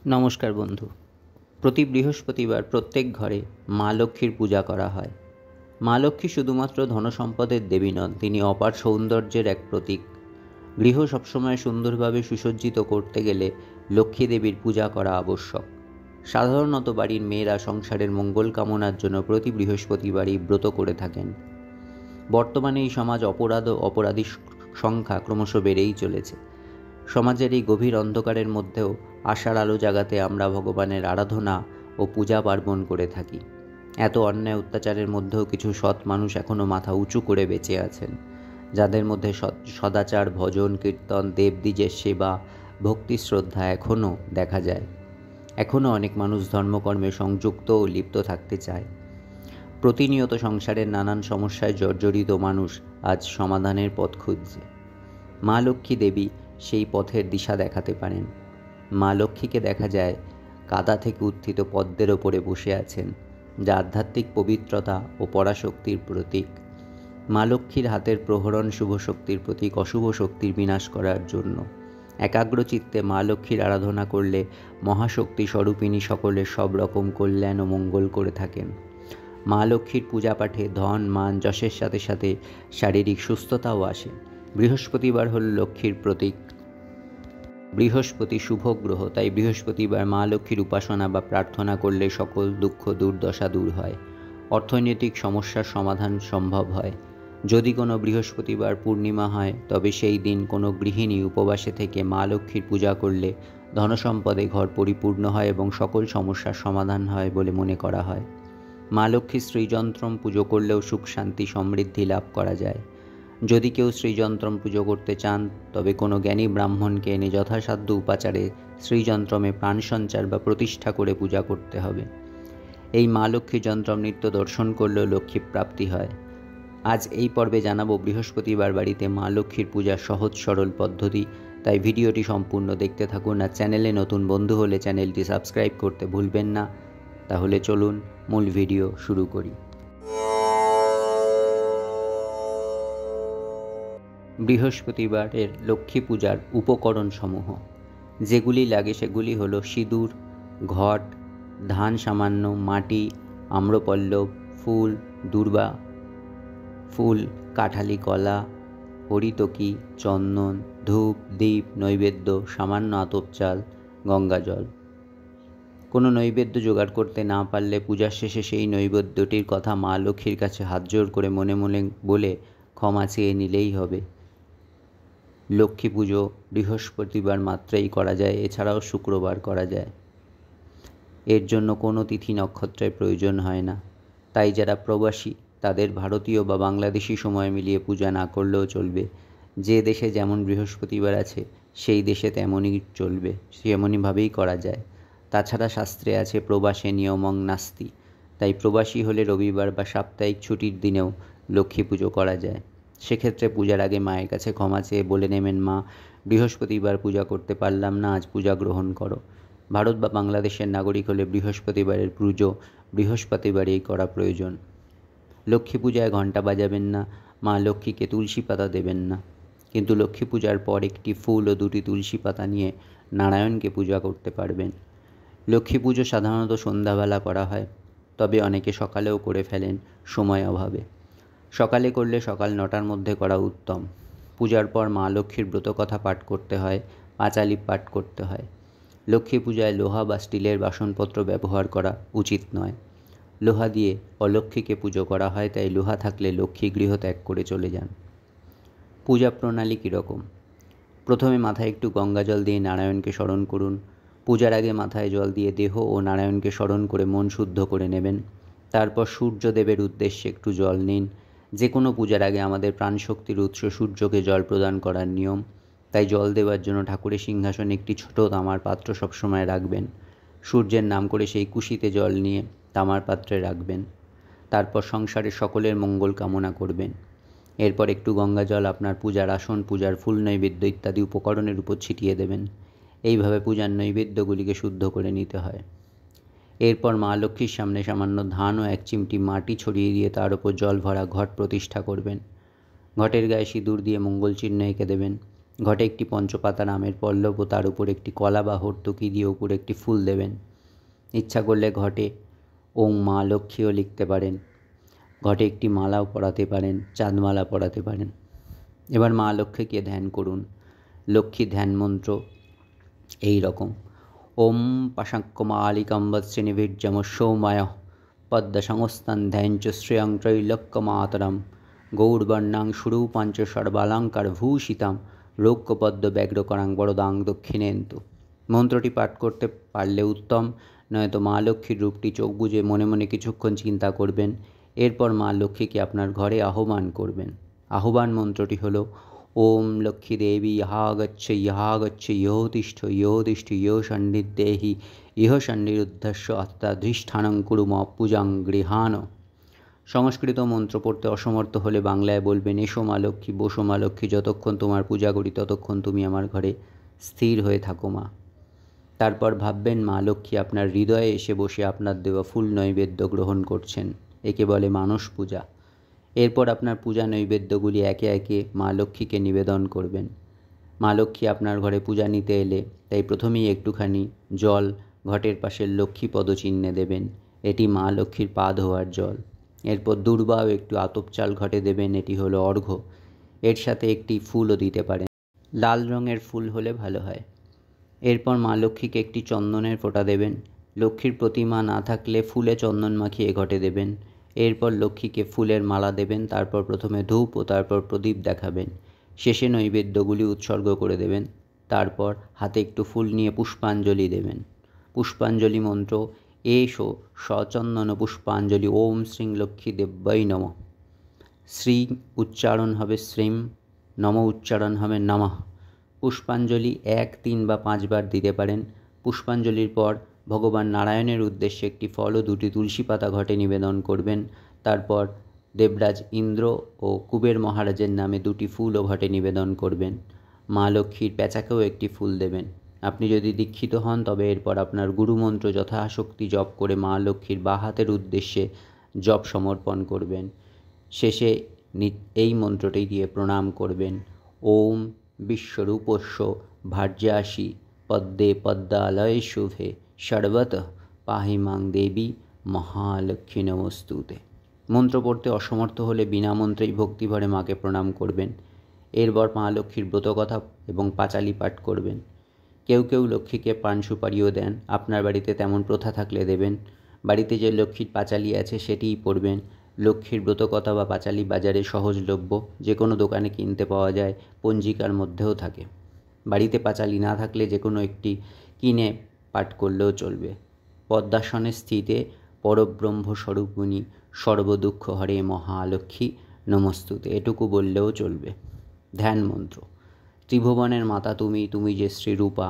নমস্কার বন্ধু। প্রতি বৃহস্পতিবার প্রত্যেক ঘরে মা লক্ষ্মীর পূজা করা হয়। মা লক্ষ্মী শুধুমাত্র ধনসম্পদের দেবী নন, তিনি অপার সৌন্দর্যের এক প্রতীক। গৃহ সবসময় সুন্দরভাবে সুসজ্জিত করতে গেলে লক্ষ্মী দেবীর পূজা করা আবশ্যক। সাধারণত বাড়ির মেয়েরা সংসারের মঙ্গল কামনার জন্য প্রতি বৃহস্পতিবারই ব্রত করে থাকেন। বর্তমানে এই সমাজ অপরাধ ও অপরাধীর সংখ্যা ক্রমশ বেড়েই চলেছে। সমাজের এই গভীর অন্ধকারের মধ্যেও আশার আলো জাগাতে আমরা ভগবানের আরাধনা ও পূজা পার্বণ করে থাকি। এত অন্যায় অত্যাচারের মধ্যেও কিছু সৎ মানুষ এখনও মাথা উঁচু করে বেঁচে আছেন, যাদের মধ্যে সদাচার, ভজন, কীর্তন, দেবদ্বিজের সেবা, ভক্তি, শ্রদ্ধা এখনও দেখা যায়। এখনও অনেক মানুষ ধর্মকর্মে সংযুক্ত ও লিপ্ত থাকতে চায়। প্রতিনিয়ত সংসারের নানান সমস্যায় জর্জরিত মানুষ আজ সমাধানের পথ খুঁজছে। মা লক্ষ্মী দেবী সেই পথের দিশা দেখাতে পারেন। মা লক্ষ্মীকে দেখা যায় কাদা থেকে উত্থিত পদ্মের ওপরে বসে আছেন, যা আধ্যাত্মিক পবিত্রতা ও পরাশক্তির প্রতীক। মা লক্ষ্মীর হাতের প্রহরণ শুভ শক্তির প্রতীক, অশুভ শক্তির বিনাশ করার জন্য। একাগ্রচিত্তে মা লক্ষ্মীর আরাধনা করলে মহাশক্তি স্বরূপিণী সকলের সব রকম কল্যাণ ও মঙ্গল করে থাকেন। মা লক্ষ্মীর পূজা পাঠে ধন, মান, যশের সাথে সাথে শারীরিক সুস্থতাও আসে। বৃহস্পতিবার হল লক্ষ্মীর প্রতীক। বৃহস্পতি শুভ গ্রহ, তাই বৃহস্পতিবার মা লক্ষ্মীর উপাসনা বা প্রার্থনা করলে সকল দুঃখ দুর্দশা দূর হয়, অর্থনৈতিক সমস্যার সমাধান সম্ভব হয়। যদি কোনো বৃহস্পতিবার পূর্ণিমা হয়, তবে সেই দিন কোনো গৃহিণী উপবাসে থেকে মা লক্ষ্মীর পূজা করলে ধনসম্পদে ঘর পরিপূর্ণ হয় এবং সকল সমস্যার সমাধান হয় বলে মনে করা হয়। মা লক্ষ্মীর শ্রীযন্ত্রম পুজো করলেও সুখ, শান্তি, সমৃদ্ধি লাভ করা যায়। যদি কেউ শ্রীযন্ত্রম পুজো করতে চান, তবে কোনো জ্ঞানী ব্রাহ্মণকে এনে যথাসাধ্য উপাচারে শ্রীযন্ত্রমে প্রাণ সঞ্চার বা প্রতিষ্ঠা করে পূজা করতে হবে। এই মা লক্ষ্মী যন্ত্রম নিত্য দর্শন করলেও লক্ষ্মী প্রাপ্তি হয়। আজ এই পর্বে জানাবো বৃহস্পতিবার বাড়িতে মা লক্ষ্মীর পূজার সহজ সরল পদ্ধতি, তাই ভিডিওটি সম্পূর্ণ দেখতে থাকুন। আর চ্যানেলে নতুন বন্ধু হলে চ্যানেলটি সাবস্ক্রাইব করতে ভুলবেন না। তাহলে চলুন মূল ভিডিও শুরু করি। বৃহস্পতিবারের লক্ষ্মী পূজার উপকরণ সমূহ যেগুলি লাগে সেগুলি হলো সিঁদুর, ঘট, ধান সামান্য, মাটি, আম্রপল্লব, ফুল, দূর্বা ফুল, কাঠালি কলা, হরিতকি, চন্দন, ধূপ, দীপ, নৈবেদ্য, সামান্য আতপ চাল, গঙ্গাজল। কোনো নৈবেদ্য জোগাড় করতে না পারলে পূজার শেষে সেই নৈবেদ্যটির কথা মা লক্ষ্মীর কাছে হাত জোড় করে মনে মনে বলে ক্ষমা চেয়ে নিলেই হবে। লক্ষ্মী পুজো বৃহস্পতিবার মাত্রেই করা যায়, এছাড়াও শুক্রবার করা যায়। এর জন্য কোনো তিথি নক্ষত্রের প্রয়োজন হয় না। তাই যারা প্রবাসী তাদের ভারতীয় বা বাংলাদেশি সময় মিলিয়ে পূজা না করলেও চলবে। যে দেশে যেমন বৃহস্পতিবার আছে সেই দেশে তেমনই চলবে, সেমনইভাবেই করা যায়। তাছাড়া শাস্ত্রে আছে প্রবাসে নিয়মং নাস্তি, তাই প্রবাসী হলে রবিবার বা সাপ্তাহিক ছুটির দিনেও লক্ষ্মী পুজো করা যায়। সেক্ষেত্রে পূজার আগে মায়ের কাছে ক্ষমা চেয়ে বলে নেবেন, মা, বৃহস্পতিবার পূজা করতে পারলাম না, আজ পূজা গ্রহণ করো। ভারত বা বাংলাদেশের নাগরিক হলে বৃহস্পতিবারের পুজো বৃহস্পতিবারেই করা প্রয়োজন। লক্ষ্মী পূজায় ঘণ্টা বাজাবেন না, মা লক্ষ্মীকে তুলসী পাতা দেবেন না। কিন্তু লক্ষ্মী পূজার পর একটি ফুল ও দুটি তুলসী পাতা নিয়ে নারায়ণকে পূজা করতে পারবেন। লক্ষ্মী পুজো সাধারণত সন্ধ্যাবেলা করা হয়, তবে অনেকে সকালেও করে ফেলেন সময় অভাবে। সকালে করলে সকাল 9টার মধ্যে করা উত্তম। পূজার পর মা লক্ষ্মীর ব্রতকথা পাঠ করতে হয়, পাঁচালি পাঠ করতে হয়। লক্ষ্মী পূজায় লোহা বা স্টিলের বাসনপত্র ব্যবহার করা উচিত নয়। লোহা দিয়ে অলক্ষ্মীকে পুজো করা হয়, তাই লোহা থাকলে লক্ষ্মী গৃহ ত্যাগ করে চলে যান। পূজা প্রণালী কীরকম? প্রথমে মাথায় একটু গঙ্গাজল দিয়ে নারায়ণকে স্মরণ করুন। পূজার আগে মাথায় জল দিয়ে দেহ ও নারায়ণকে স্মরণ করে মন শুদ্ধ করে নেবেন। তারপর সূর্যদেবের উদ্দেশ্যে একটু জল নিন। যে কোনো পূজার আগে আমাদের প্রাণশক্তির উৎস সূর্যকে জল প্রদান করার নিয়ম, তাই জল দেওয়ার জন্য ঠাকুরের সিংহাসনে একটি ছোট তামার পাত্র সবসময় রাখবেন। সূর্যের নাম করে সেই কুশিতে জল নিয়ে তামার পাত্রে রাখবেন। তারপর সংসারের সকলের মঙ্গল কামনা করবেন। এরপর একটু গঙ্গা জল আপনার পূজার আসন, পূজার ফুল, নৈবেদ্য ইত্যাদি উপকরণের উপর ছিটিয়ে দেবেন। এইভাবে পূজার নৈবেদ্যগুলিকে শুদ্ধ করে নিতে হয়। এরপর মা লক্ষ্মীর সামনে সামান্য ধান ও এক চিমটি মাটি ছড়িয়ে দিয়ে তার ওপর জল ভরা ঘট প্রতিষ্ঠা করবেন। ঘটের গায়ে সিঁদুর দিয়ে মঙ্গল চিহ্ন এঁকে দেবেন। ঘটে একটি পঞ্চপাতা নামের পল্লব ও তার উপর একটি কলা বা হর্তুকি দিয়ে উপরে একটি ফুল দেবেন। ইচ্ছা করলে ঘটে ওং মা লক্ষ্মীও লিখতে পারেন। ঘটে একটি মালাও পরাতে পারেন, চাঁদমালা পরাতে পারেন। এবার মা লক্ষ্মীকে ধ্যান করুন। লক্ষ্মী ধ্যান মন্ত্র এই রকম: ওম পাশাঙ্কমালিকাম বৎসিনিভির্যমসৌমায় পদ্মসংস্থান ধ্যাঞ্চ শ্রেয়ং ত্রৈলোক্যমাতরম গৌরবর্ণাং সুরূপাঞ্চ সর্বালঙ্কার ভূষিতাম রৌক্যপদ্ম ব্যগ্রকরাং বরদাং দক্ষিণেন্তু। মন্ত্রটি পাঠ করতে পারলে উত্তম, নয়তো মা লক্ষ্মীর রূপটি চোখ বুজে মনে মনে কিছুক্ষণ চিন্তা করবেন। এরপর মা লক্ষ্মীকে আপনার ঘরে আহ্বান করবেন। আহ্বান মন্ত্রটি হল: ওম লক্ষ্মী দেবী ইহা গচ্ছ ইহা গচ্ছ ইহ তিষ্ঠ ইহ তিষ্ঠ ইহ সন্নিধেহি ইহ সন্নিরুদ্ধস্য আত্মাধিষ্ঠানং কুরু ম পূজাং গৃহাণ। সংস্কৃত মন্ত্র পড়তে অসমর্থ হলে বাংলায় বলবেন: এসো মা লক্ষ্মী, বসো মা লক্ষ্মী, যতক্ষণ তোমার পূজা করি ততক্ষণ তুমি আমার ঘরে স্থির হয়ে থাকো মা। তারপর ভাববেন মা লক্ষ্মী আপনার হৃদয়ে এসে বসে আপনার দেওয়া ফুল নৈবেদ্য গ্রহণ করছেন। একে বলে মানস পূজা। এরপর আপনার পূজা নৈবেদ্যগুলি একে একে মা লক্ষ্মীকে নিবেদন করবেন। মা লক্ষ্মী আপনার ঘরে পূজা নিতে এলে তাই প্রথমেই একটুখানি জল ঘটের পাশের লক্ষ্মী পদচিহ্নে দেবেন। এটি মা লক্ষ্মীর পা ধোয়ার জল। এরপর দূর্বা ও একটু আতপ চাল ঘটে দেবেন, এটি হলো অর্ঘ্য। এর সাথে একটি ফুলও দিতে পারেন, লাল রঙের ফুল হলে ভালো হয়। এরপর মা লক্ষ্মীকে একটি চন্দনের ফোঁটা দেবেন। লক্ষ্মীর প্রতিমা না থাকলে ফুলে চন্দন মাখিয়ে ঘটে দেবেন। এরপর লক্ষ্মীকে ফুলের মালা দেবেন। তারপর প্রথমে ধূপ ও তারপর প্রদীপ দেখাবেন। শেষে নৈবেদ্যগুলি উৎসর্গ করে দেবেন। তারপর হাতে একটু ফুল নিয়ে পুষ্পাঞ্জলি দেবেন। পুষ্পাঞ্জলি মন্ত্র: এষো সচন্দন পুষ্পাঞ্জলি ওম শ্রীং লক্ষ্মী দেব্যই নমঃ। শ্রী উচ্চারণ হবে শ্রীম, নম উচ্চারণ হবে নমঃ। পুষ্পাঞ্জলি 1, 3 বা 5 বার দিতে পারেন। পুষ্পাঞ্জলির পর ভগবান নারায়ণের উদ্দেশ্যে একটি ফল ও 2টি তুলসী পাতা ঘটে নিবেদন করবেন। তারপর দেবরাজ ইন্দ্র ও কুবের মহারাজের নামে 2টি ফুল ও ঘটে নিবেদন করবেন। মা লক্ষ্মীর প্যাঁচাকেও একটি ফুল দেবেন। আপনি যদি দীক্ষিত হন তবে এরপর আপনার গুরুমন্ত্র যথাশক্তি জপ করে মা লক্ষ্মীর বাঁ হাতের উদ্দেশ্যে জপ সমর্পণ করবেন। শেষে এই মন্ত্রটি দিয়ে প্রণাম করবেন: ওম বিশ্বরূপস্য ভার্যাসি পদ্মে পদ্মালয়ে শুভে সর্বতঃ পাহি মাং দেবী মহালক্ষ্মী নমস্তুতে। মন্ত্র পড়তে অসমর্থ হলে বিনা মন্ত্রেই ভক্তিভরে মাকে প্রণাম করবেন। এরপর মা লক্ষ্মীর ব্রতকথা এবং পাঁচালি পাঠ করবেন। কেউ কেউ লক্ষ্মীকে পান সুপারিও দেন। আপনার বাড়িতে তেমন প্রথা থাকলে দেবেন। বাড়িতে যে লক্ষ্মীর পাঁচালি আছে সেটিই পড়বেন। লক্ষ্মীর ব্রতকথা বা পাঁচালি বাজারে সহজলভ্য, যে কোনো দোকানে কিনতে পাওয়া যায়, পঞ্জিকার মধ্যেও থাকে। বাড়িতে পাঁচালি না থাকলে যে কোনো একটি কিনে পাঠ করলেও চলবে। পদ্মাসনে স্থিতে পরব্রহ্ম স্বরূপিণী সর্বদুঃখ হরে মহালক্ষ্মী নমস্তুতে, এটুকু বললেও চলবে। ধ্যান মন্ত্র: ত্রিভুবনের মাতা তুমি, তুমি যে শ্রীরূপা,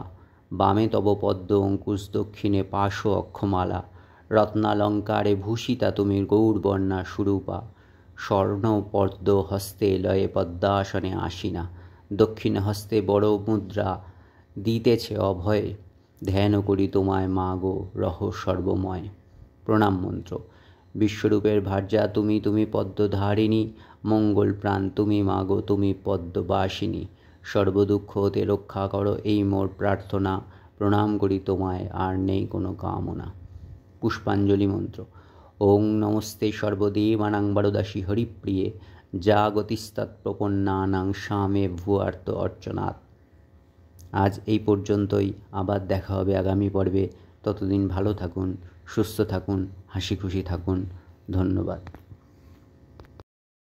বামে তব পদ্ম অঙ্কুশ, দক্ষিণে পাশ অক্ষমালা, রত্নালঙ্কারে ভূষিতা তুমি গৌরবর্ণা সুরূপা, স্বর্ণ পদ্ম হস্তে লয়ে পদ্মাসনে আসিনা, দক্ষিণ হস্তে বড় মুদ্রা দিতেছে অভয়ে, ধ্যান করি তোমায় মা গো রহ সর্বময়। প্রণাম মন্ত্র: বিশ্বরূপের ভার্যা তুমি, তুমি পদ্মধারিণী, মঙ্গল প্রাণ তুমি মা গো, তুমি পদ্মবাসিনী, সর্বদুঃখ হতে রক্ষা করো এই মোর প্রার্থনা, প্রণাম করি তোমায় আর নেই কোনো কামনা। পুষ্পাঞ্জলি মন্ত্র: ওং নমস্তে সর্বদেবানাং বরদাসী হরিপ্রিয়ে জাগতিস্তৎপ্রপন্নানাং স্বামে ভুয়ার্ত অর্চনাৎ। আজ এই পর্যন্তই। আবার দেখা হবে আগামী পর্বে। ততদিন ভালো থাকুন, সুস্থ থাকুন, হাসি খুশি থাকুন। ধন্যবাদ।